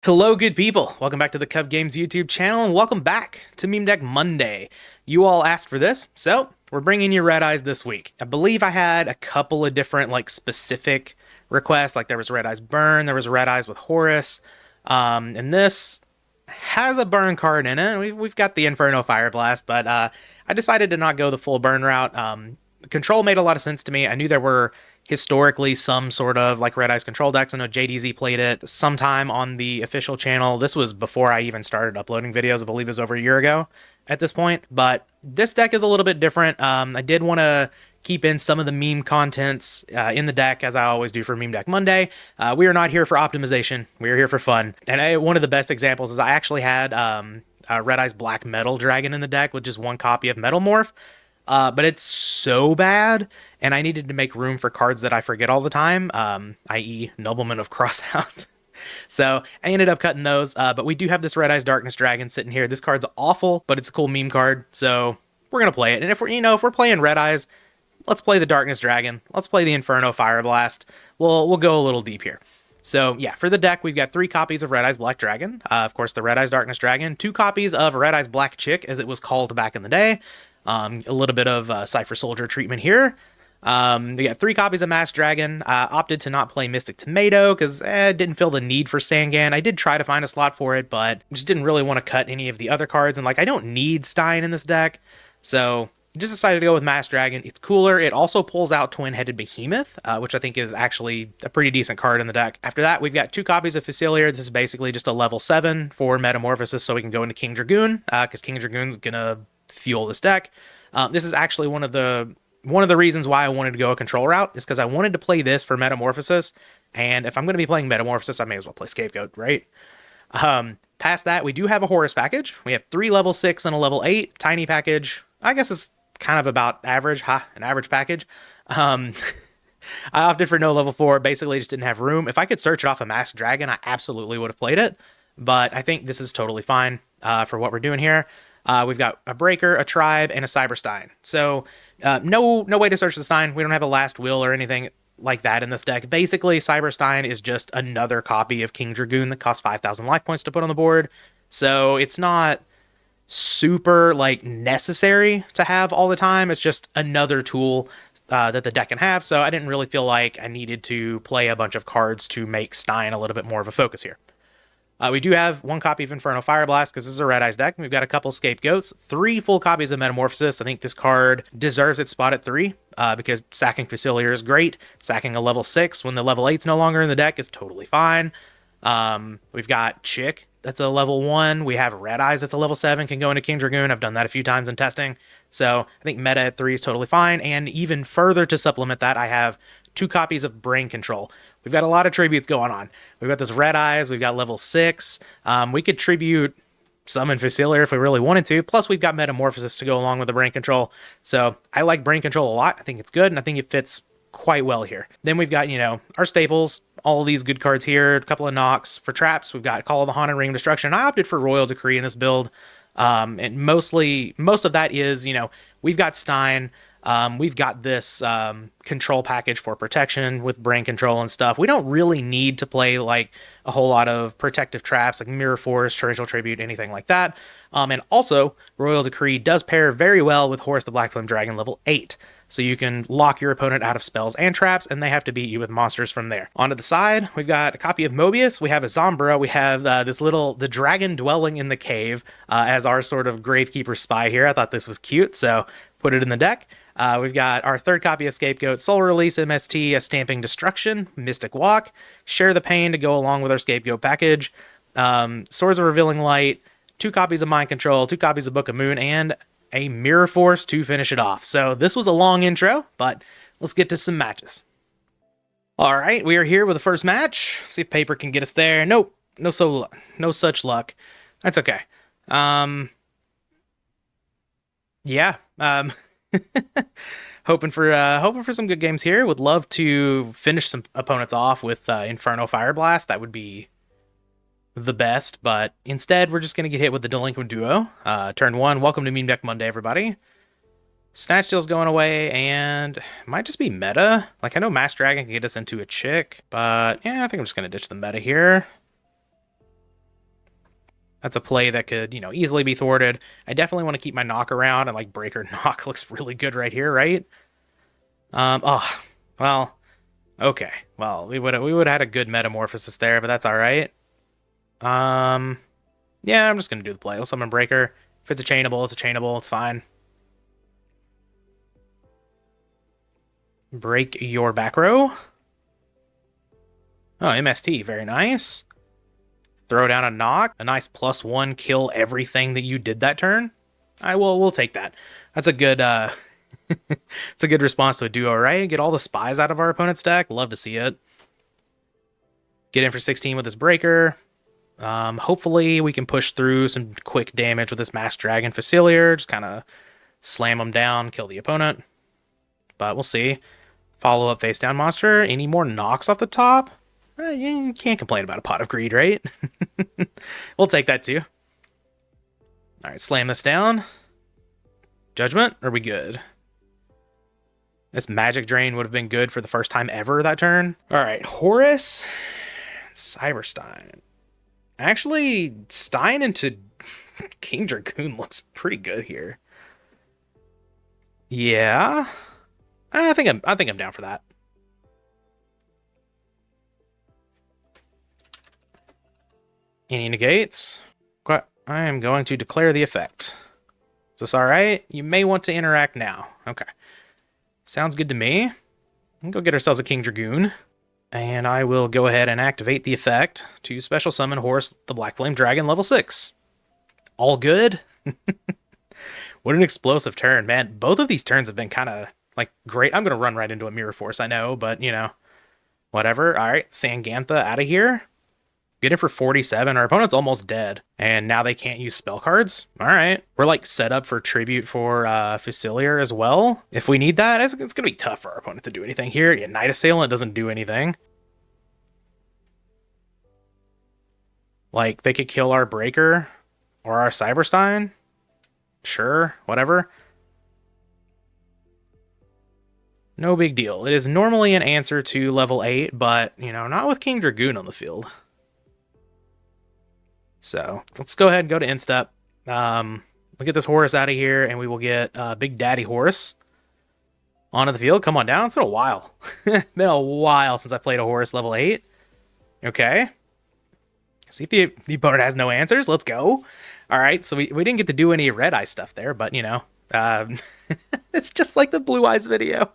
Hello, good people. Welcome back to the Kuhb Games YouTube channel, and welcome back to Meme Deck Monday. You all asked for this, so we're bringing you Red Eyes this week. I believe I had a couple of different, specific requests. Like, there was Red Eyes Burn, there was Red Eyes with Horus, and this has a burn card in it. We've got the Inferno Fire Blast, but I decided to not go the full burn route. Control made a lot of sense to me. I knew there were historically some sort of Red Eyes control decks. I know JDZ played it sometime on the official channel. This was before I even started uploading videos. I believe it was over a year ago at this point. But this deck is a little bit different. I did want to keep in some of the meme contents in the deck, as I always do for Meme Deck Monday. We are not here for optimization. We are here for fun. And one of the best examples is I actually had Red Eyes Black Metal Dragon in the deck with just one copy of Metal Morph. But it's so bad, and I needed to make room for cards that I forget all the time, i.e. Nobleman of Crossout. So I ended up cutting those, but we do have this Red Eyes Darkness Dragon sitting here. This card's awful, but it's a cool meme card, so we're gonna play it. And if we're playing Red Eyes, let's play the Darkness Dragon. Let's play the Inferno Fire Blast. We'll go a little deep here. So yeah, for the deck, we've got 3 copies of Red Eyes Black Dragon, of course the Red Eyes Darkness Dragon, 2 copies of Red Eyes Black Chick, as it was called back in the day. A little bit of Cypher Soldier treatment here. We got 3 copies of Masked Dragon. Opted to not play Mystic Tomato because didn't feel the need for Sangan. I did try to find a slot for it, but just didn't really want to cut any of the other cards. And I don't need Stein in this deck, so just decided to go with Masked Dragon. It's cooler. It also pulls out Twin-Headed Behemoth, which I think is actually a pretty decent card in the deck. After that, we've got 2 copies of Facilier. This is basically just a level 7 for Metamorphosis, so we can go into King Dragoon, because King Dragoon's gonna fuel this deck. This is actually one of the reasons why I wanted to go a control route, is because I wanted to play this for Metamorphosis, and if I'm going to be playing Metamorphosis, I may as well play Scapegoat, right? Past that, we do have a Horus package. We have 3 level 6 and a level 8. Tiny package, I guess it's kind of about average, an average package. I opted for no level 4, basically just didn't have room. If I could search it off a Masked Dragon, I absolutely would have played it, but I think this is totally fine for what we're doing here. We've got a Breaker, a Tribe, and a Cyberstein. So no way to search the Stein. We don't have a Last Will or anything like that in this deck. Basically, Cyberstein is just another copy of King Dragoon that costs 5,000 life points to put on the board. So it's not super necessary to have all the time. It's just another tool that the deck can have. So I didn't really feel like I needed to play a bunch of cards to make Stein a little bit more of a focus here. We do have 1 copy of Inferno Fire Blast because this is a Red Eyes deck. We've got a couple Scapegoats, 3 full copies of Metamorphosis. I think this card deserves its spot at 3 because sacking Facilier is great. Sacking a level 6 when the level 8's no longer in the deck is totally fine. We've got Chick, that's a level 1. We have Red Eyes, that's a level 7, can go into King Dragoon. I've done that a few times in testing. So I think meta at 3 is totally fine. And even further to supplement that, I have 2 copies of Brain Control. We've got a lot of tributes going on. We've got this Red Eyes, we've got level 6. We could tribute Summon Facilier if we really wanted to. Plus, we've got Metamorphosis to go along with the Brain Control. So I like Brain Control a lot. I think it's good, and I think it fits quite well here. Then we've got, our staples, all of these good cards here, a couple of knocks. For traps, we've got Call of the Haunted, Ring of Destruction. I opted for Royal Decree in this build. And most of that is, we've got Stein. We've got this control package for protection with Brain Control and stuff. We don't really need to play a whole lot of protective traps like Mirror Force, Torrential Tribute, anything like that. And also, Royal Decree does pair very well with Horus the Black Flame Dragon level 8. So you can lock your opponent out of spells and traps, and they have to beat you with monsters from there. Onto the side, we've got a copy of Mobius, we have a Zombra, we have the dragon dwelling in the cave as our sort of Gravekeeper spy here. I thought this was cute, so put it in the deck. We've got our 3rd copy of Scapegoat, Soul Release, MST, a Stamping Destruction, Mystic Walk, Share the Pain to go along with our Scapegoat package, Swords of Revealing Light, 2 copies of Mind Control, 2 copies of Book of Moon, and a Mirror Force to finish it off. So this was a long intro, but let's get to some matches. All right, we are here with the first match. See if paper can get us there. Nope, no such luck. That's okay. Yeah. Hoping for some good games here. Would love to finish some opponents off with Inferno Fire Blast. That would be the best, but instead we're just going to get hit with the Delinquent Duo. Turn 1, welcome to Meme Deck Monday, everybody. Snatch Steal's going away, and might just be meta. I know Masked Dragon can get us into a Chick, but yeah, I think I'm just going to ditch the meta here. That's a play that could, easily be thwarted. I definitely want to keep my knock around, and like breaker knock looks really good right here, right? Oh, well, okay. Well, we would have had a good metamorphosis there, but that's all right. Yeah, I'm just gonna do the play. We'll summon breaker. If it's a chainable, it's a chainable. It's fine. Break your back row. Oh, MST, very nice. Throw down a knock, a nice +1, kill everything that you did that turn. We'll take that. That's a good it's a good response to a duo, right? Get all the spies out of our opponent's deck. Love to see it. Get in for 16 with this breaker. Hopefully we can push through some quick damage with this Mass Dragon Facilier. Just kind of slam them down, kill the opponent. But we'll see. Follow up face down monster. Any more knocks off the top? You can't complain about a Pot of Greed, right? We'll take that too. All right, slam this down. Judgment? Are we good? This Magic Drain would have been good for the first time ever that turn. All right, Horus, Cyberstein. Actually, Stein into King Dragoon looks pretty good here. Yeah, I think I'm down for that. Any negates? I am going to declare the effect. Is this all right? You may want to interact now. Okay. Sounds good to me. We'll go get ourselves a King Dragoon. And I will go ahead and activate the effect to special summon Horus the Black Flame Dragon level 6. All good? What an explosive turn, man. Both of these turns have been kind of, like, great. I'm going to run right into a Mirror Force, I know, but, whatever. All right, Sangantha out of here. Get in for 47. Our opponent's almost dead. And now they can't use spell cards. All right. We're like set up for tribute for Facilier as well. If we need that, it's going to be tough for our opponent to do anything here. Yeah, Night Assailant doesn't do anything. Like, they could kill our Breaker or our Cyberstein. Sure, whatever. No big deal. It is normally an answer to level 8, but, not with King Dragoon on the field. So let's go ahead and go to Instep. We'll get this Horus out of here, and we will get Big Daddy Horus onto the field. Come on down. It's been a while. Been a while since I played a Horus level 8. Okay. See if the opponent has no answers. Let's go. All right, so we didn't get to do any Red Eye stuff there, but, it's just like the Blue Eyes video.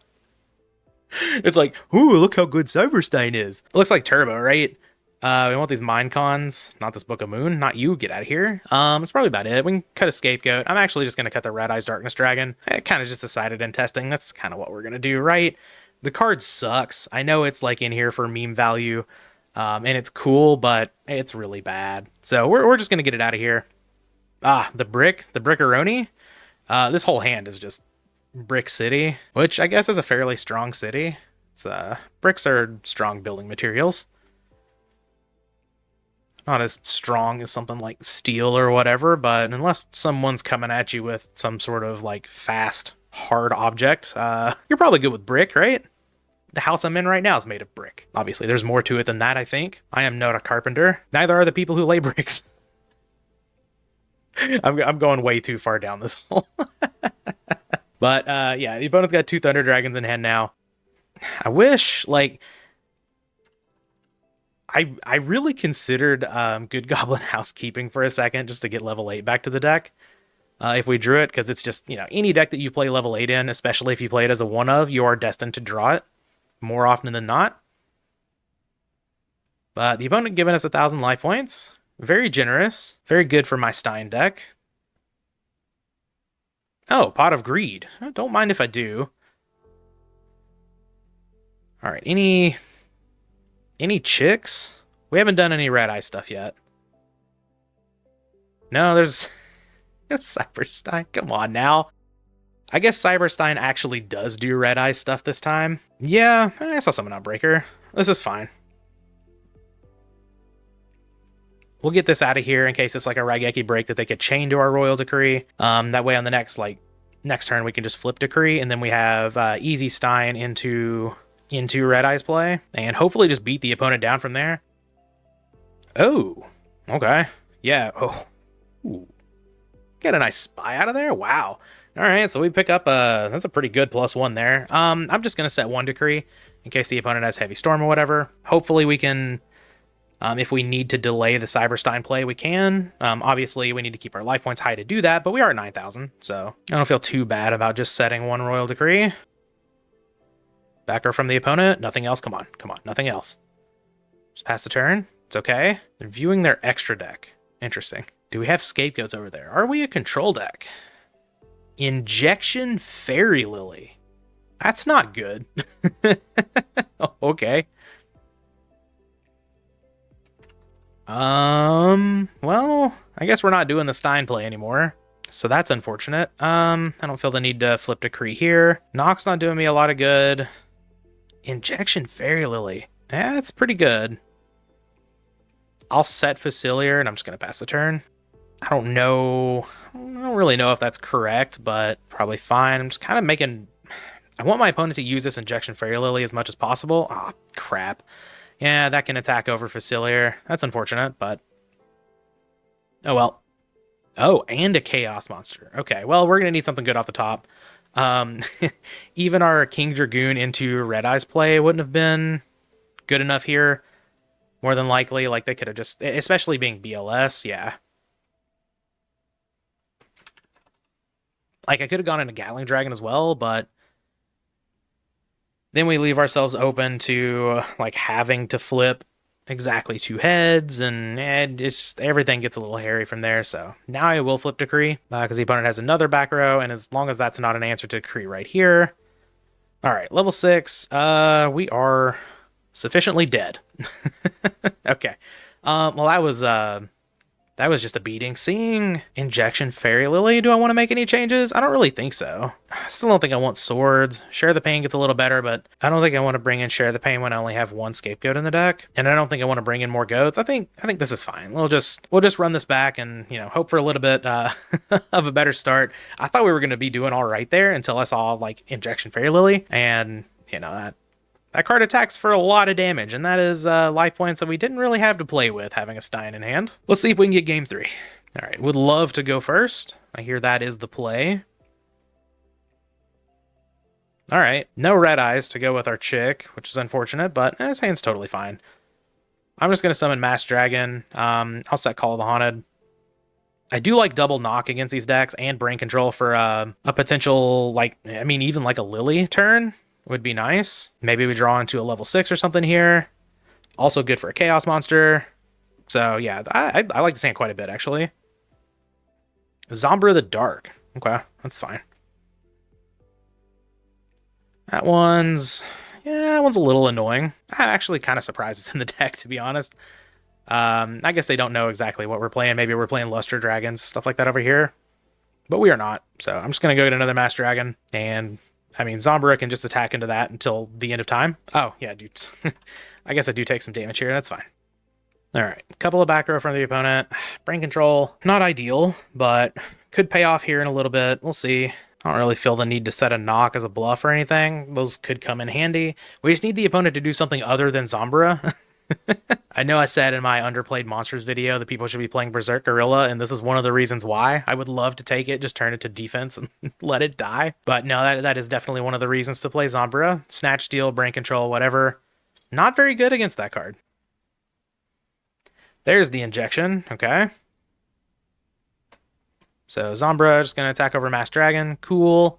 It's like, ooh, look how good Cyberstein is. It looks like Turbo, right? We want these Mind Cons, not this Book of Moon, not you, get out of here. That's probably about it. We can cut a Scapegoat. I'm actually just going to cut the Red Eyes Darkness Dragon. I kind of just decided in testing, that's kind of what we're going to do, right? The card sucks. I know it's like in here for meme value, and it's cool, but it's really bad. So we're just going to get it out of here. The Brickaroni. This whole hand is just Brick City, which I guess is a fairly strong city. It's bricks are strong building materials. Not as strong as something like steel or whatever, but unless someone's coming at you with some sort of like fast, hard object, you're probably good with brick, right? The house I'm in right now is made of brick. Obviously, there's more to it than that, I think. I am not a carpenter. Neither are the people who lay bricks. I'm going way too far down this hole. But, yeah, the opponent's got 2 Thunder Dragons in hand now. I wish, like... I really considered Good Goblin Housekeeping for a second just to get level 8 back to the deck. If we drew it, because it's just, any deck that you play level 8 in, especially if you play it as a 1-of, you are destined to draw it more often than not. But the opponent giving us 1,000 life points. Very generous. Very good for my Stein deck. Oh, Pot of Greed. Don't mind if I do. Alright, any chicks? We haven't done any Red Eye stuff yet. No, there's Cyberstein. Come on now. I guess Cyberstein actually does do Red Eye stuff this time. Yeah, I saw someone on Breaker. This is fine. We'll get this out of here in case it's like a Raigeki break that they could chain to our Royal Decree. That way on the next turn we can just flip Decree, and then we have easy Stein into Red Eye's play, and hopefully just beat the opponent down from there. Oh, okay. Yeah, Ooh. Get a nice spy out of there. Wow. All right, so we pick up that's a pretty good +1 there. I'm just gonna set 1 decree in case the opponent has heavy storm or whatever. Hopefully we can, if we need to delay the Cyberstein play, we can. Obviously we need to keep our life points high to do that, but we are at 9,000, so I don't feel too bad about just setting 1 royal decree. Back row from the opponent. Nothing else. Come on, nothing else. Just pass the turn. It's okay. They're viewing their extra deck. Interesting. Do we have scapegoats over there? Are we a control deck? Injection Fairy Lily. That's not good. Okay. Well, I guess we're not doing the Stein play anymore. So that's unfortunate. I don't feel the need to flip decree here. Nock's not doing me a lot of good. Injection Fairy Lily. That's pretty good. I'll set Facilier, and I'm just going to pass the turn. I don't know. I don't really know if that's correct, but probably fine. I'm just kind of making... I want my opponent to use this Injection Fairy Lily as much as possible. Ah, crap. Yeah, that can attack over Facilier. That's unfortunate, but... Oh, well. Oh, and a Chaos Monster. Okay, well, we're going to need something good off the top. Even our King Dragoon into Red Eyes play wouldn't have been good enough here. More than likely, like, they could have just... Especially being BLS, yeah. Like, I could have gone into Gatling Dragon as well, but then we leave ourselves open to, like, having to flip exactly 2 heads, and it's just, everything gets a little hairy from there. So now I will flip decree, because the opponent has another back row, and as long as that's not an answer to decree right here. All right, level 6. We are sufficiently dead. Okay. Well, that was just a beating. Seeing Injection Fairy Lily, do I want to make any changes? I don't really think so. I still don't think I want swords. Share the Pain gets a little better, but I don't think I want to bring in Share the Pain when I only have 1 scapegoat in the deck. And I don't think I want to bring in more goats. I think this is fine. We'll just run this back and, you know, hope for a little bit of a better start. I thought we were going to be doing all right there until I saw, like, Injection Fairy Lily, and, you know, that card attacks for a lot of damage, and that is life points that we didn't really have to play with, having a Stein in hand. Let's see if we can get game 3. All right, would love to go first. I hear that is the play. All right, no Red Eyes to go with our chick, which is unfortunate, but this hand's totally fine. I'm just going to summon Mass Dragon. I'll set Call of the Haunted. I do like double knock against these decks and brain control for a potential, like, I mean, even like a Lily turn would be nice. Maybe we draw into a level 6 or something here. Also good for a Chaos Monster. So yeah, I like this hand quite a bit, actually. Zombra the Dark. Okay, that's fine. That one's a little annoying. I'm actually kind of surprised it's in the deck, to be honest. I guess they don't know exactly what we're playing. Maybe we're playing Luster Dragons, stuff like that over here. But we are not. So I'm just going to go get another Mass Dragon, and I mean, Zombra can just attack into that until the end of time. Oh, yeah, dude. I guess I do take some damage here. That's fine. All right. Couple of back row from the opponent. Brain control. Not ideal, but could pay off here in a little bit. We'll see. I don't really feel the need to set a knock as a bluff or anything. Those could come in handy. We just need the opponent to do something other than Zombra. I know I said in my Underplayed Monsters video that people should be playing Berserk Gorilla, and this is one of the reasons why. I would love to take it, just turn it to defense and let it die. But no, that is definitely one of the reasons to play Zombra. Snatch, Steal, Brain Control, whatever. Not very good against that card. There's the injection, okay. So Zombra just going to attack over Mass Dragon. Cool.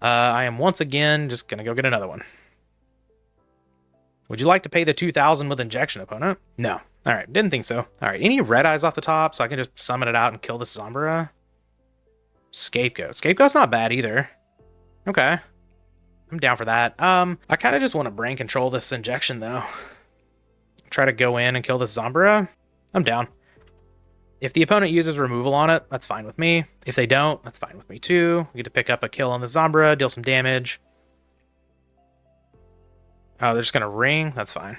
I am once again just going to go get another one. Would you like to pay the 2,000 with injection, opponent? No. All right, didn't think so. All right, any Red Eyes off the top so I can just summon it out and kill this Zombra? Scapegoat. Scapegoat's not bad either. Okay. I'm down for that. I kind of just want to brain control this injection, though. Try to go in and kill this Zombra. I'm down. If the opponent uses removal on it, that's fine with me. If they don't, that's fine with me too. We get to pick up a kill on the Zombra, deal some damage. Oh, they're just going to ring? That's fine.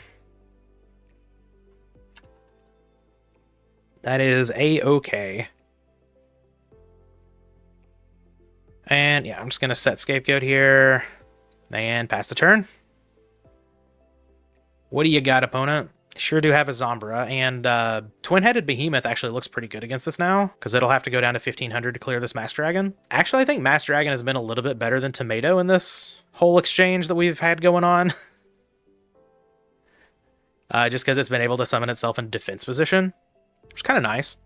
That is A-okay. And yeah, I'm just going to set Scapegoat here and pass the turn. What do you got, opponent? sure do have a Zombra, and Twin-Headed Behemoth actually looks pretty good against this now, because it'll have to go down to 1500 to clear this Mass Dragon. Actually, I think Mass Dragon has been a little bit better than Tomato in this whole exchange that we've had going on. Just because it's been able to summon itself in defense position, which is kind of nice.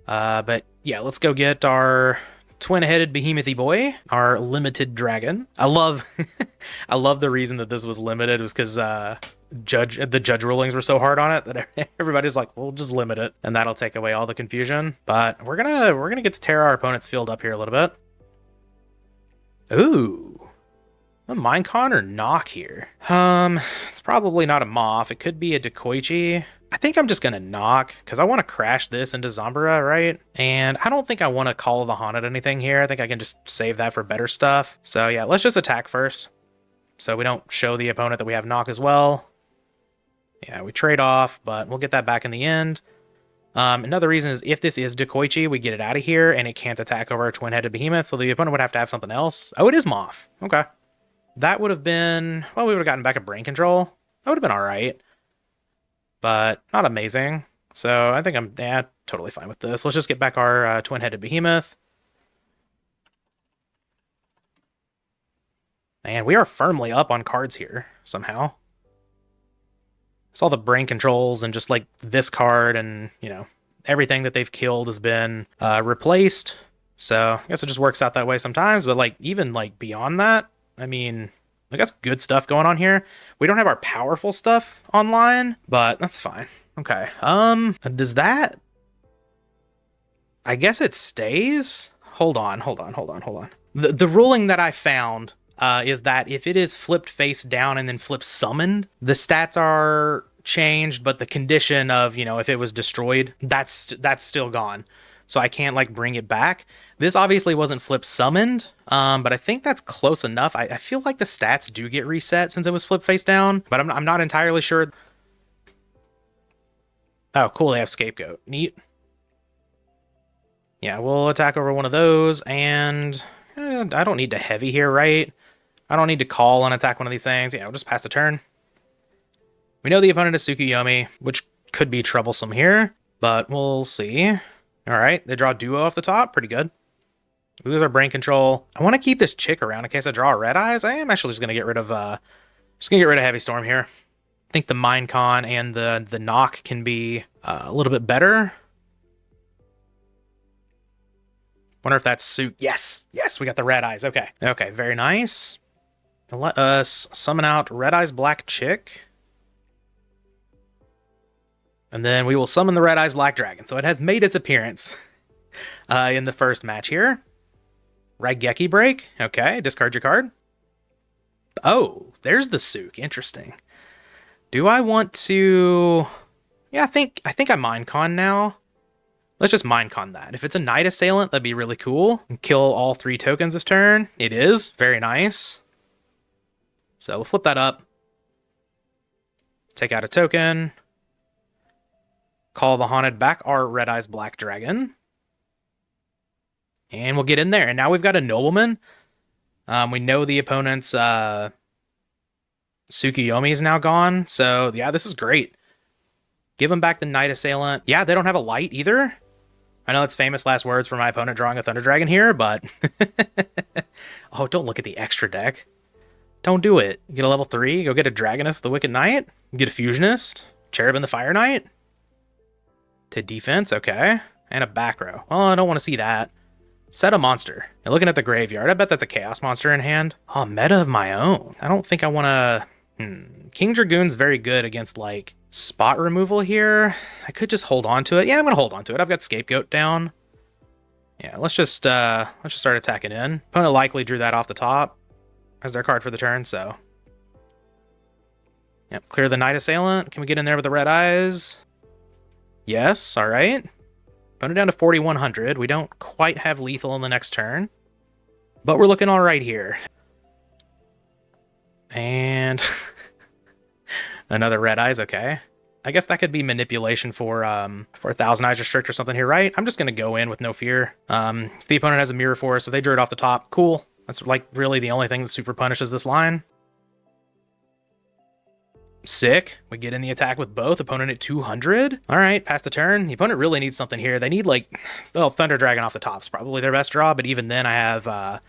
But yeah, let's go get our Twin-Headed Behemoth-y boy, our limited dragon. I love I love the reason that this was limited was because the judge rulings were so hard on it that everybody's like, we'll just limit it, and that'll take away all the confusion. But we're gonna get to tear our opponent's field up here a little bit. Ooh. A Minecon or Knock here? It's probably not a Moth. It could be a Dekoichi. I think I'm just gonna Knock, because I want to crash this into Zombara, right? And I don't think I want to Call of the Haunted anything here. I think I can just save that for better stuff. So yeah, let's just attack first, so we don't show the opponent that we have Knock as well. Yeah, we trade off, but we'll get that back in the end. Another reason is if this is Dekoichi, we get it out of here, and it can't attack over a Twin-Headed Behemoth, so the opponent would have to have something else. Oh, it is Moth. Okay. That would have been... Well, we would have gotten back a Brain Control. That would have been alright. But not amazing. So I think I'm totally fine with this. Let's just get back our Twin-Headed Behemoth. And we are firmly up on cards here, somehow. It's all the Brain Controls and just like this card and, you know, everything that they've killed has been replaced. So I guess it just works out that way sometimes. But like even like beyond that, I mean, we got good stuff going on here. We don't have our powerful stuff online, but that's fine. Okay. Does that... I guess it stays? Hold on. The ruling that I found is that if it is flipped face down and then flipped summoned, the stats are changed, but the condition of, you know, if it was destroyed, that's still gone. So I can't like bring it back. This obviously wasn't flip summoned, but I think that's close enough. I feel like the stats do get reset since it was flip face down, but I'm not entirely sure. Oh, cool, they have Scapegoat. Neat. Yeah, we'll attack over one of those, and I don't need to heavy here, right? I don't need to call and attack one of these things. Yeah, we'll just pass the turn. We know the opponent is Tsukuyomi, which could be troublesome here, but we'll see. All right, they draw Duo off the top. Pretty good. We lose our Brain Control. I want to keep this chick around in case I draw a Red Eyes. I am actually just going to get rid of Heavy Storm here. I think the Minecon and the Knock can be a little bit better. Wonder if that's suit. Yes, we got the Red Eyes. Okay, very nice. Let us summon out Red Eyes Black Chick. And then we will summon the Red Eyes Black Dragon. So it has made its appearance in the first match here. Raigeki Break. Okay, discard your card. Oh, there's the Sook. Interesting. Do I want to... Yeah, I think I Minecon now. Let's just Minecon that. If it's a Night Assailant, that'd be really cool. And kill all 3 tokens this turn. It is. Very nice. So we'll flip that up. Take out a token. Call the Haunted back our Red Eyes Black Dragon. And we'll get in there. And now we've got a Nobleman. We know the opponent's Tsukuyomi is now gone. So yeah, this is great. Give him back the Night Assailant. Yeah, they don't have a light either. I know it's famous last words for my opponent drawing a Thunder Dragon here, but... Oh, don't look at the extra deck. Don't do it. Get a level 3, go get a Dragonist, the Wicked Knight. Get a Fusionist, Cherubin the Fire Knight. To defense, okay. And a back row. Well, I don't want to see that. Set a monster. And looking at the graveyard, I bet that's a Chaos Monster in hand. Oh, meta of my own. I don't think I want to... King Dragoon's very good against, like, spot removal here. I could just hold on to it. Yeah, I'm going to hold on to it. I've got Scapegoat down. Yeah, let's just start attacking in. Opponent likely drew that off the top as their card for the turn, so... Yep, clear the Night Assailant. Can we get in there with the Red Eyes? Yes, all right. Opponent down to 4,100. We don't quite have lethal in the next turn, but we're looking all right here. And another Red Eyes, okay. I guess that could be manipulation for a Thousand Eyes Restrict or something here, right? I'm just going to go in with no fear. If the opponent has a Mirror Force, so they drew it off the top, cool. That's like really the only thing that super punishes this line. Sick. We get in the attack with both. Opponent at 200. All right, pass the turn. The opponent really needs something here. They need, like, well, Thunder Dragon off the top's probably their best draw, but even then I have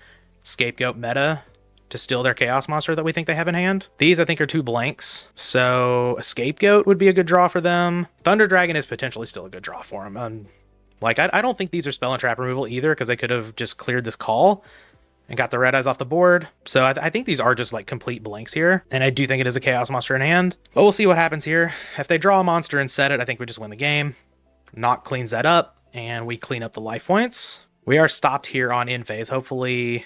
Scapegoat meta to steal their Chaos Monster that we think they have in hand. These, I think, are 2 blanks, so a Scapegoat would be a good draw for them. Thunder Dragon is potentially still a good draw for them. Like, I don't think these are spell and trap removal either, because they could have just cleared this call and got the red eyes off the board. So I think these are just, like, complete blanks here, and I do think it is a Chaos Monster in hand. But we'll see what happens here. If they draw a monster and set it, I think we just win the game. Knock cleans that up, and we clean up the life points. We are stopped here on in phase. Hopefully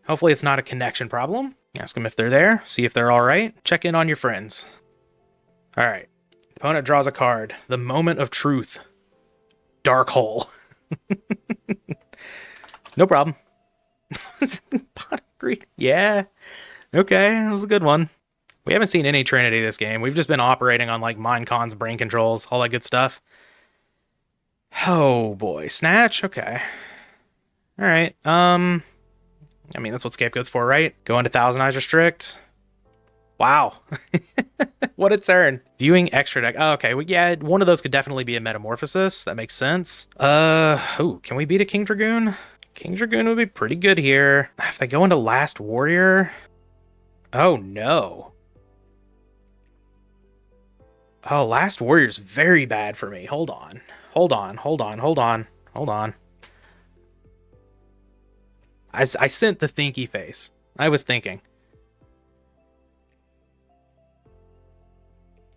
it's not a connection problem. Ask them if they're there, see if they're all right. Check in on your friends. All right. Opponent draws a card. The Moment of Truth. Dark Hole. No problem. Pot of Greed. Yeah. Okay, that was a good one. We haven't seen any Trinity this game. We've just been operating on, like, Mind Cons, Brain Controls, all that good stuff. Oh, boy. Snatch? Okay. All right. I mean, that's what Scapegoat's for, right? Go into Thousand Eyes Restrict. Wow. What a turn. Viewing extra deck. Oh, okay. Well, yeah, one of those could definitely be a Metamorphosis. That makes sense. Ooh, can we beat a King Dragoon? King Dragoon would be pretty good here. If they go into Last Warrior. Oh, no. Oh, Last Warrior's very bad for me. Hold on. I sent the thinky face. I was thinking.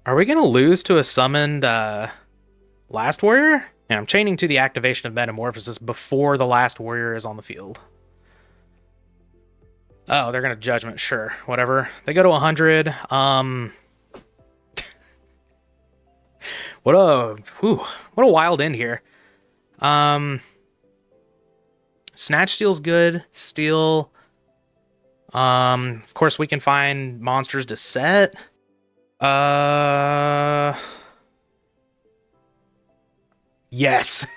Are we going to lose to a summoned Last Warrior? And I'm chaining to the activation of Metamorphosis before the Last Warrior is on the field. Oh, they're going to Judgment. Sure, whatever. They go to 100. What a wild end here. Snatch Steal's good. Steal. Of course, we can find monsters to set. Yes.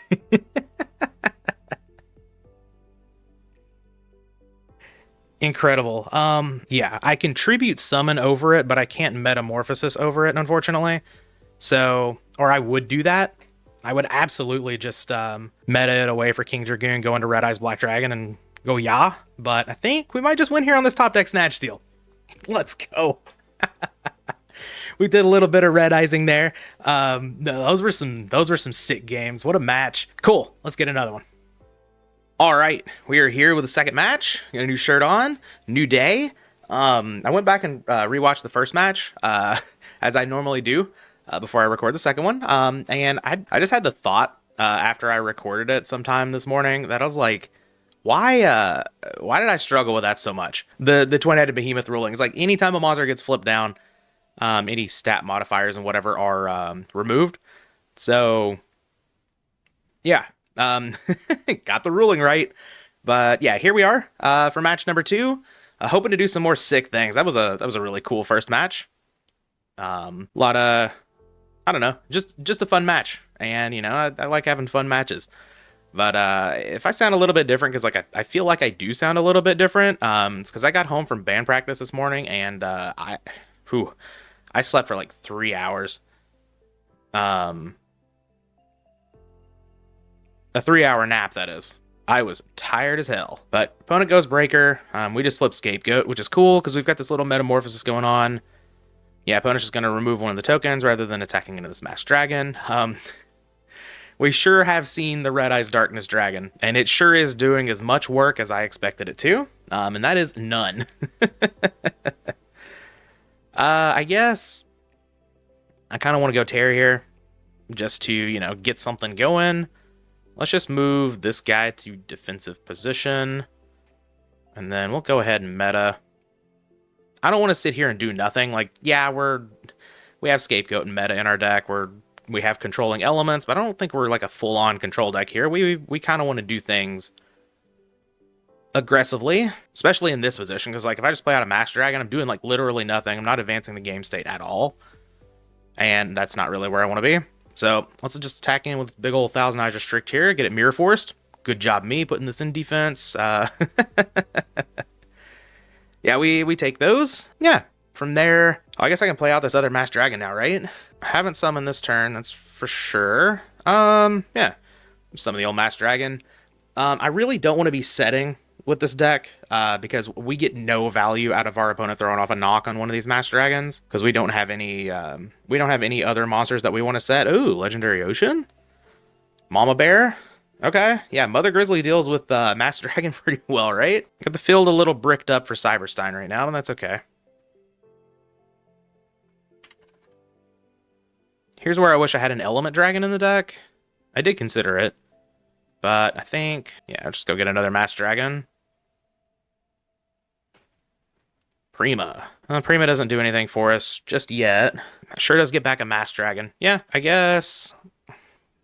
Incredible. Yeah, I can tribute summon over it, but I can't Metamorphosis over it, unfortunately. So, or I would do that. I would absolutely just meta it away for King Dragoon, go into Red Eyes Black Dragon, and go yeah. But I think we might just win here on this top deck Snatch Steal. Let's go. We did a little bit of red eyesing there. No, those were some sick games. What a match. Cool. Let's get another one. All right, we are here with a second match. Got a new shirt on, new day. I went back and rewatched the first match, as I normally do, before I record the second one. And I just had the thought after I recorded it sometime this morning that I was like, why did I struggle with that so much? The twin-headed behemoth ruling is like anytime a monster gets flipped down, any stat modifiers and whatever are removed. So yeah, got the ruling right. But yeah, here we are for match number 2. Hoping to do some more sick things. That was a really cool first match. A lot of, I don't know, just a fun match. And you know, I like having fun matches. But if I sound a little bit different, because like I feel like I do sound a little bit different, it's because I got home from band practice this morning and I slept for like 3 hours. A 3-hour nap, that is. I was tired as hell. But opponent goes Breaker. We just flip Scapegoat, which is cool because we've got this little Metamorphosis going on. Yeah, opponent's just going to remove one of the tokens rather than attacking into this Masked Dragon. We sure have seen the Red Eyes Darkness Dragon, and it sure is doing as much work as I expected it to, and that is none. I guess I kind of want to go Terry here, just to, you know, get something going. Let's just move this guy to defensive position, and then we'll go ahead and meta. I don't want to sit here and do nothing. Like, yeah, we have Scapegoat and meta in our deck. We have controlling elements, but I don't think we're like a full-on control deck here. We kind of want to do things aggressively, especially in this position, because like if I just play out a Masked Dragon, I'm doing like literally nothing. I'm not advancing the game state at all, and that's not really where I want to be. So let's just attack in with big old Thousand Eyes Restrict here, get it Mirror Forced. Good job me putting this in defense. Yeah, we take those. Yeah. From there, Oh, I guess I can play out this other Masked Dragon now, right? I haven't summoned this turn, that's for sure. Yeah. Summon the old Masked Dragon. I really don't want to be setting with this deck because we get no value out of our opponent throwing off a knock on one of these Masked Dragons because we don't have any other monsters that we want to set. Ooh, Legendary Ocean, Mama Bear. Okay, yeah, Mother Grizzly deals with Masked Dragon pretty well, right? Got the field a little bricked up for Cyberstein right now, and that's okay. Here's where I wish I had an Element Dragon in the deck. I did consider it, but I think, yeah, I'll just go get another Masked Dragon. Prima. Prima doesn't do anything for us just yet. Sure does get back a Masked Dragon. Yeah, I guess.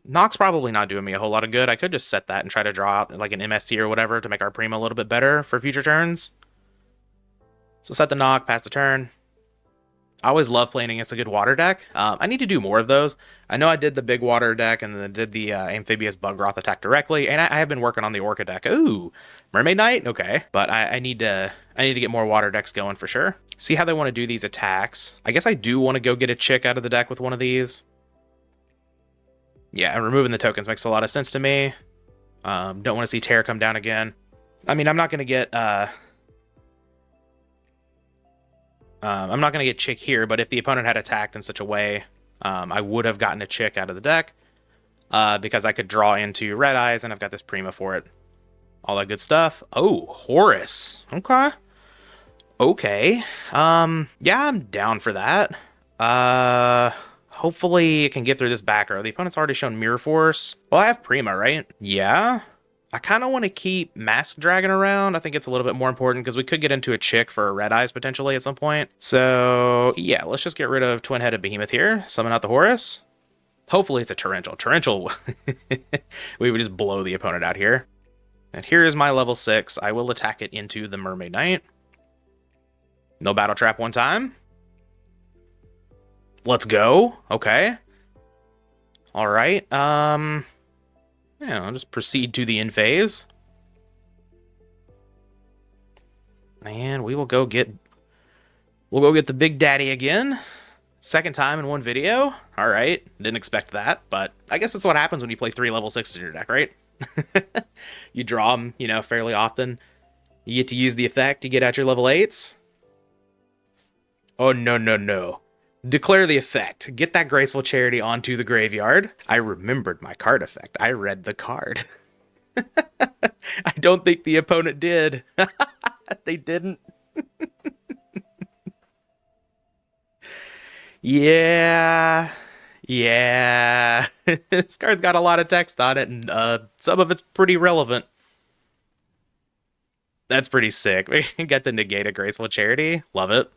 Nock's probably not doing me a whole lot of good. I could just set that and try to draw out like an MST or whatever to make our Prima a little bit better for future turns. So set the Nock, pass the turn. I always love playing against a good water deck. I need to do more of those. I know I did the big water deck and then did the amphibious Bugroth attack directly, and I have been working on the Orca deck. Ooh, Mermaid Knight? Okay. But I need to get more water decks going for sure. See how they want to do these attacks. I guess I do want to go get a chick out of the deck with one of these. Yeah, removing the tokens makes a lot of sense to me. Don't want to see Terror come down again. I mean, I'm not going to get... I'm not going to get chick here, but if the opponent had attacked in such a way, I would have gotten a chick out of the deck because I could draw into Red Eyes, and I've got this Prima for it. All that good stuff. Oh, Horus. Okay. Okay. Yeah, I'm down for that. Hopefully it can get through this back row. The opponent's already shown Mirror Force. Well, I have Prima, right? Yeah. I kind of want to keep Masked Dragon around. I think it's a little bit more important because we could get into a chick for Red Eyes potentially at some point. So, yeah, let's just get rid of Twin-Headed Behemoth here. Summon out the Horus. Hopefully it's a Torrential. Torrential, we would just blow the opponent out here. And here is my level 6. I will attack it into the Mermaid Knight. No Battle Trap one time. Let's go. Okay. All right. Yeah, I'll just proceed to the end phase. And we'll go get the Big Daddy again. Second time in one video. All right. Didn't expect that, but I guess that's what happens when you play 3 level 6s in your deck, right? You draw them, you know, fairly often. You get to use the effect. You get out your level 8s. Oh, no, no, no. Declare the effect. Get that Graceful Charity onto the graveyard. I remembered my card effect. I read the card. I don't think the opponent did. They didn't. Yeah. Yeah. This card's got a lot of text on it, and some of it's pretty relevant. That's pretty sick. We get to negate a Graceful Charity. Love it.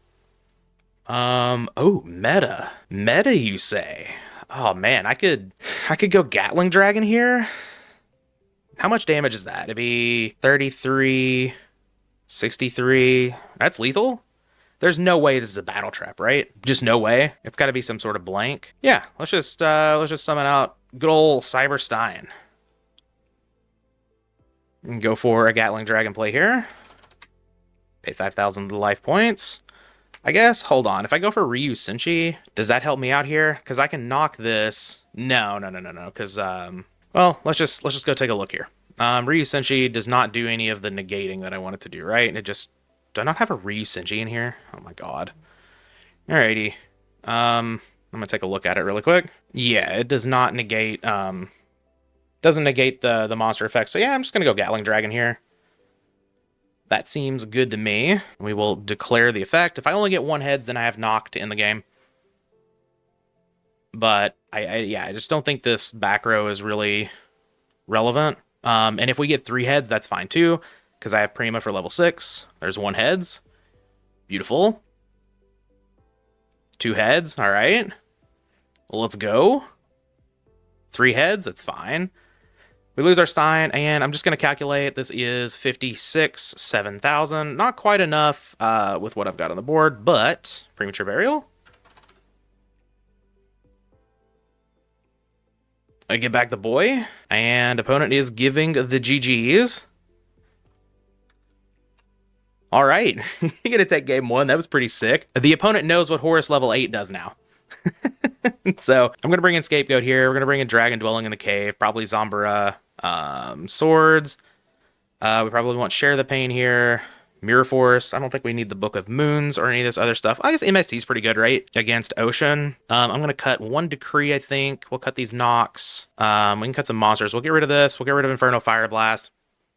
Oh, meta. Meta, you say? Oh, man, I could go Gatling Dragon here. How much damage is that? It'd be 33, 63. That's lethal? There's no way this is a battle trap, right? Just no way. It's got to be some sort of blank. Yeah, let's just summon out good old Cyberstein. And go for a Gatling Dragon play here. Pay 5,000 life points. I guess, hold on. If I go for Ryu Senshi, does that help me out here? Because I can knock this. No. Because, well, let's just go take a look here. Ryu Senshi does not do any of the negating that I want it to do, right? And it just... Do I not have a Ryu Senshi in here? Oh my god. Alrighty. I'm gonna take a look at it really quick. Yeah, it does not negate, doesn't negate the monster effect. So yeah, I'm just gonna go Gatling Dragon here. That seems good to me. We will declare the effect. If I only get 1 heads, then I have knocked in the game. But I just don't think this back row is really relevant. And if we get 3 heads, that's fine too, because I have Prima for level 6. There's 1 heads. Beautiful. 2 heads. All right. Well, let's go. 3 heads. That's fine. We lose our Stein, and I'm just going to calculate. This is 56, 7,000. Not quite enough with what I've got on the board, but Premature Burial. I get back the boy, and opponent is giving the GGs. All right, you're gonna take game one. That was pretty sick. The opponent knows what Horus level 8 does now. So I'm gonna bring in Scapegoat here. We're gonna bring in Dragon Dwelling in the Cave, probably Zambara, Swords. We probably want Share the Pain here. Mirror Force. I don't think we need the Book of Moons or any of this other stuff. I guess MST is pretty good, right? Against Ocean. I'm going to cut one Decree, I think. We'll cut these Knocks. We can cut some monsters. We'll get rid of this. We'll get rid of Inferno Fire Blast.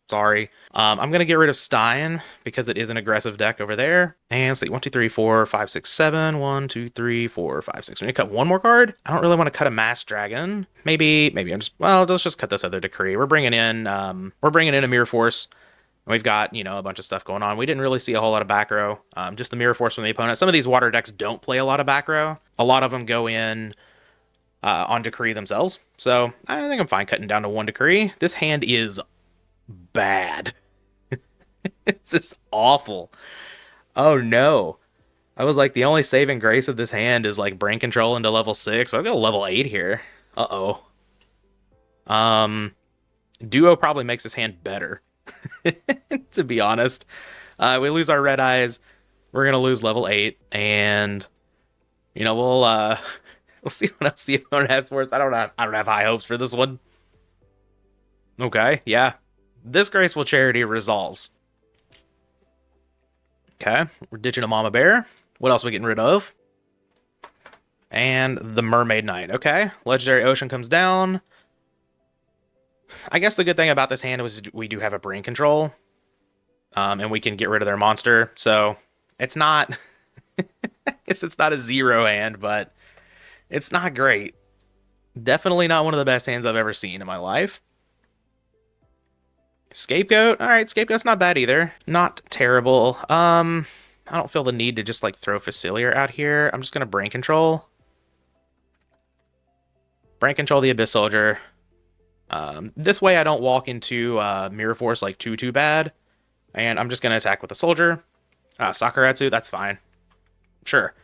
Sorry. I'm going to get rid of Stein because it is an aggressive deck over there. And let's see. 1, 2, 3, 4, 5, 6, 7. 1, 2, 3, 4, 5, 6. We need to cut one more card. I don't really want to cut a Mass Dragon. Maybe I'm just, well, let's just cut this other Decree. We're bringing in a Mirror Force. We've got, a bunch of stuff going on. We didn't really see a whole lot of back row. Just the Mirror Force from the opponent. Some of these water decks don't play a lot of back row. A lot of them go in on Decree themselves. So I think I'm fine cutting down to one Decree. This hand is bad. It's just awful. Oh no. I was like, the only saving grace of this hand is like brain control into level 6, but I've got a level 8 here. Uh-oh. Duo probably makes this hand better. To be honest. We lose our red eyes. We're gonna lose level 8, and we'll see what else the opponent has for us. I don't have high hopes for this one. Okay, yeah. This Graceful Charity resolves. Okay, we're ditching a Mama Bear. What else are we getting rid of? And the Mermaid Knight. Okay, Legendary Ocean comes down. I guess the good thing about this hand was we do have a brain control. And we can get rid of their monster. So it's not, I guess it's not a zero hand, but it's not great. Definitely not one of the best hands I've ever seen in my life. Scapegoat. All right, Scapegoat's not bad either. Not terrible. I don't feel the need to just like throw Facilier out here. I'm just going to brain control. Brain control the Abyss Soldier. This way I don't walk into Mirror Force like too bad. And I'm just going to attack with a Soldier. Sakuretsu, that's fine. Sure.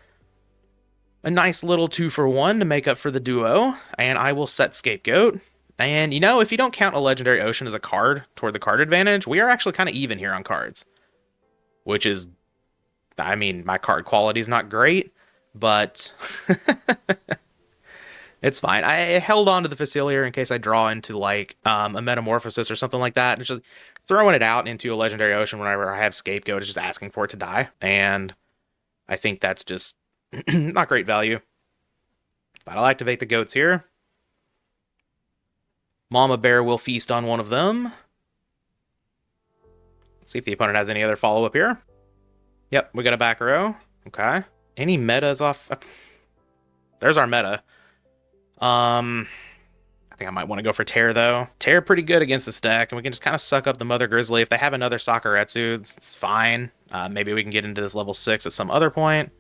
A nice little 2-for-1 to make up for the duo. And I will set Scapegoat. And, if you don't count a Legendary Ocean as a card toward the card advantage, we are actually kind of even here on cards. Which is, my card quality is not great, but it's fine. I held on to the Facilier in case I draw into, like, a Metamorphosis or something like that. It's just throwing it out into a Legendary Ocean whenever I have Scapegoat is just asking for it to die. And I think that's just not great value. But I'll activate the goats here. Mama Bear will feast on one of them. See if the opponent has any other follow-up here. Yep, we got a back row. Okay. Any metas off? There's our meta. I think I might want to go for Tear, though. Tear pretty good against this deck, and we can just kind of suck up the Mother Grizzly. If they have another Sakuretsu, it's fine. Maybe we can get into this level 6 at some other point.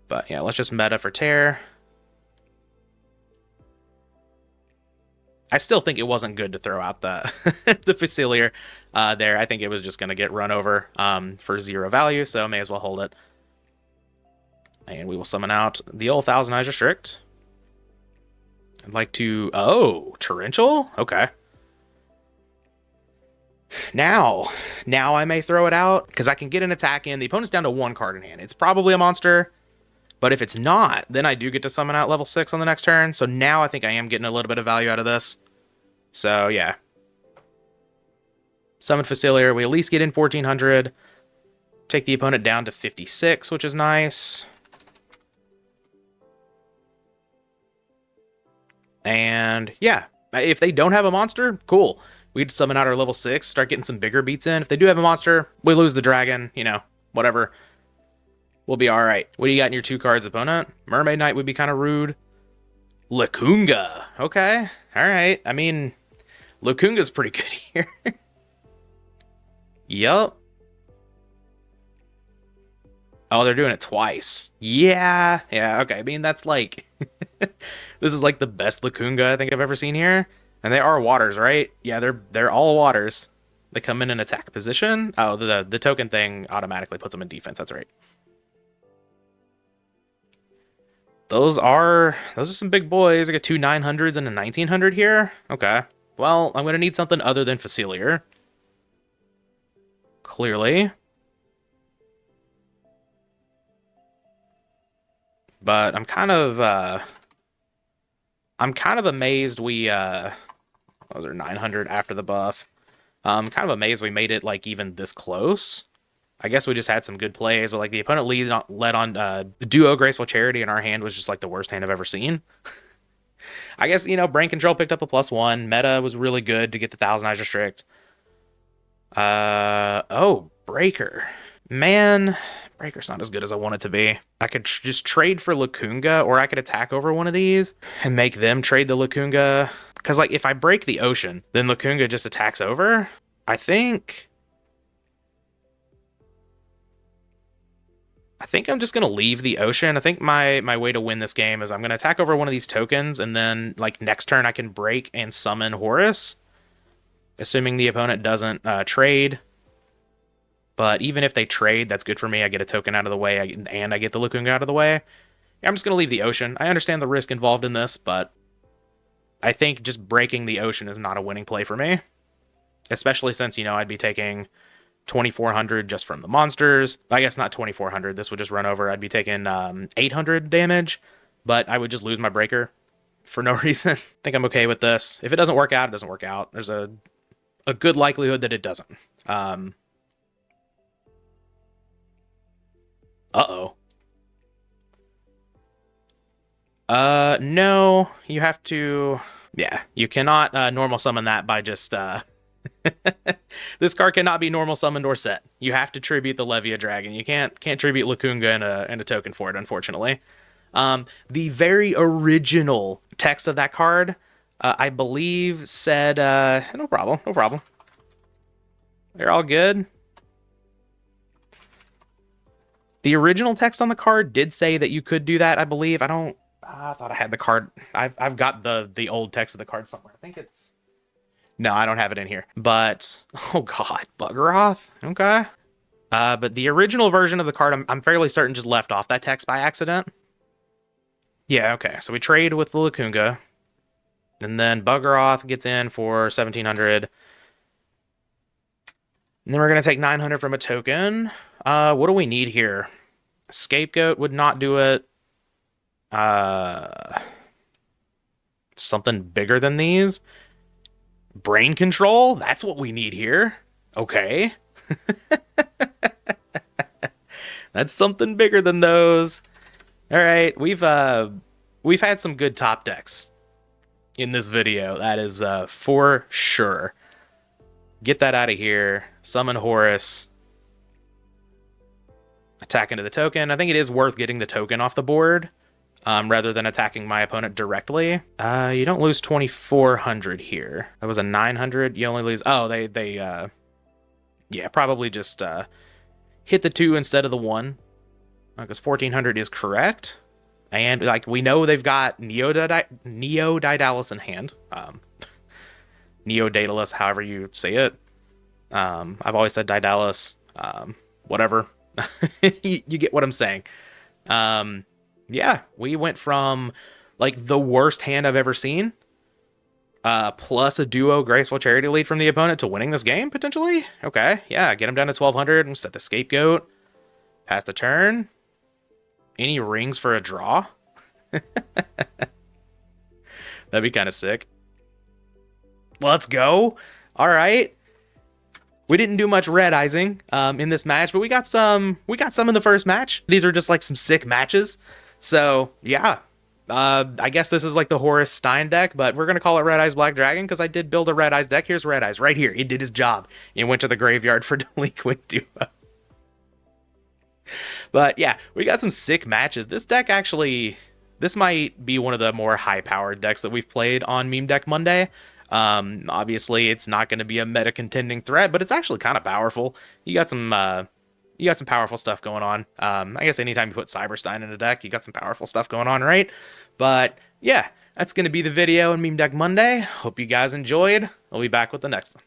But yeah, let's just meta for Tear. I still think it wasn't good to throw out the the Facilier there. I think it was just going to get run over for 0 value, so may as well hold it. And we will summon out the old Thousand Eyes Restrict. I'd like to... Oh, Torrential? Okay. Now I may throw it out, because I can get an attack in. The opponent's down to 1 card in hand. It's probably a monster, but if it's not, then I do get to summon out level 6 on the next turn. So now I think I am getting a little bit of value out of this. So, yeah. Summon Facilier. We at least get in 1,400. Take the opponent down to 56, which is nice. And, yeah. If they don't have a monster, cool. We'd summon out our level 6, start getting some bigger beats in. If they do have a monster, we lose the dragon, whatever. We'll be alright. What do you got in your 2 cards, opponent? Mermaid Knight would be kind of rude. Lakunga. Okay. Alright. Lakunga's pretty good here. Yup. Oh, they're doing it twice. Yeah. Yeah, okay. That's like... this is like the best Lakunga I think I've ever seen here. And they are waters, right? Yeah, they're all waters. They come in an attack position. Oh, the token thing automatically puts them in defense. That's right. Those are some big boys. I got 2 900s and a 1900 here. Okay. Well, I'm going to need something other than Facilier. Clearly. But I'm kind of amazed we those are 900 after the buff. I'm kind of amazed we made it like even this close. I guess we just had some good plays, but like the opponent led on duo graceful charity, and our hand was just like the worst hand I've ever seen. I guess, you know, brain control picked up a +1. Meta was really good to get the Thousand Eyes Restrict. Oh, Breaker. Man, Breaker's not as good as I want it to be. I could just trade for Lacunga, or I could attack over one of these and make them trade the Lacunga. Because, like, if I break the Ocean, then Lacunga just attacks over. I think I'm just going to leave the Ocean. I think my way to win this game is I'm going to attack over one of these tokens, and then, like, next turn I can break and summon Horus, assuming the opponent doesn't trade. But even if they trade, that's good for me. I get a token out of the way, and I get the Lacunga out of the way. I'm just going to leave the Ocean. I understand the risk involved in this, but I think just breaking the Ocean is not a winning play for me. Especially since, you know, I'd be taking 2,400 just from the monsters. I guess not 2,400. This would just run over. I'd be taking 800 damage, but I would just lose my breaker for no reason. I think I'm okay with this. If it doesn't work out, it doesn't work out. There's a good likelihood that it doesn't. Uh-oh. No, you have to... Yeah, you cannot normal summon that by just... This card cannot be normal summoned or set. You have to tribute the Levia Dragon. You can't tribute Lacunga and a token for it, unfortunately. The very original text of that card, I believe, said, no problem, no problem. They're all good. The original text on the card did say that you could do that, I believe. I thought I had the card. I've got the old text of the card somewhere. I think it's... No, I don't have it in here. But, oh god, Buggeroth? Okay. But the original version of the card, I'm fairly certain just left off that text by accident. Yeah, okay. So we trade with the Lacunga. And then Buggeroth gets in for 1,700. And then we're going to take 900 from a token. What do we need here? Scapegoat would not do it. Something bigger than these. Brain control? That's what we need here. Okay. That's something bigger than those. All right, we've had some good top decks in this video. That is for sure. Get that out of here. Summon Horus. Attack into the token. I think it is worth getting the token off the board rather than attacking my opponent directly. You don't lose 2,400 here. That was a 900. You only lose... Oh, yeah, probably just hit the 2 instead of the 1. Because 1,400 is correct. And, like, we know they've got Neo Daedalus in hand. Neo Daedalus, however you say it. I've always said Daedalus. Whatever. you get what I'm saying. Yeah, we went from, like, the worst hand I've ever seen, plus a duo Graceful Charity lead from the opponent to winning this game, potentially? Okay, yeah, get him down to 1,200 and set the Scapegoat. Pass the turn. Any rings for a draw? That'd be kind of sick. Let's go. All right. We didn't do much red-izing in this match, but we got some in the first match. These are just like some sick matches. So, yeah. I guess this is like the Horus Stein deck, but we're going to call it Red Eyes Black Dragon because I did build a Red Eyes deck. Here's Red Eyes right here. It did his job. It went to the graveyard for Delinquent Duo. But yeah, we got some sick matches. This deck actually, this might be one of the more high-powered decks that we've played on Meme Deck Monday. Obviously, it's not going to be a meta contending threat, but it's actually kind of powerful. You got some powerful stuff going on. I guess anytime you put Cyberstein in a deck, you got some powerful stuff going on, right? But yeah, that's going to be the video on Meme Deck Monday. Hope you guys enjoyed. I'll be back with the next one.